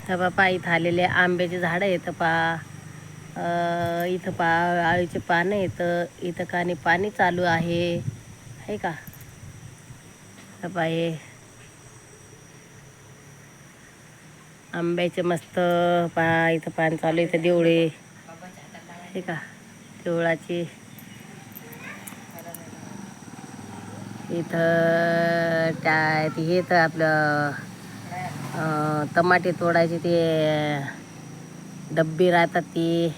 तर बापा इथं आलेले आंब्याचे झाडं येतं इथं आळूचे पानं येतं इथं पाणी चालू आहे का बापा हे आंब्याचे मस्त इथं पाणी चालू इथं देवळे हे का देवळाची इथं काय ते हे तर आपलं टमाटे तोडायचे ते डब्बी राहतात ती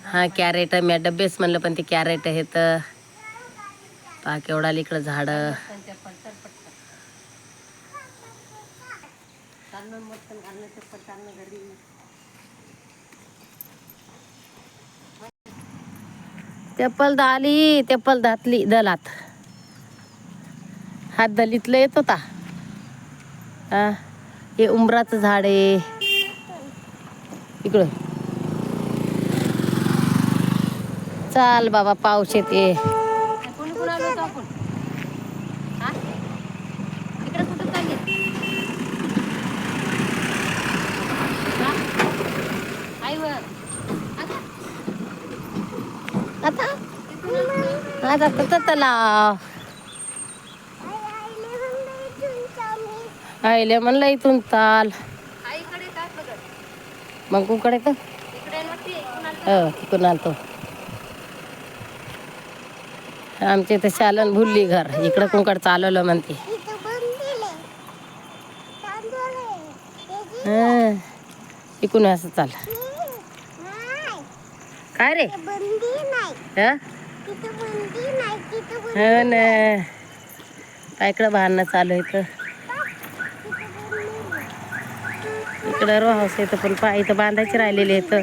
हा कॅरेट मी डब्बेच म्हणलं पण ते कॅरेट हे तर केवढा इकडं झाडं तेप्पल घातली दलात हात दलीतलं येत होता हे उंबराचं झाड आहे इकडं चाल बाबा पाऊस येते कोणी कोण आलो होतो आपण इकडे कुठं चालली आईवर आता तलाव आईले म्हणलं इथून चाल मग कुकडे तर तिकडून आलतो आमच्या इथं शालन भुलली घर इकडं कुंकड चालवलं म्हणते इकडून असं चाल काय रे हो ना इकडं भांडणं चालू इथं इकडं रो हाऊस येतं पण इथं बांधायचे राहिलेले इथं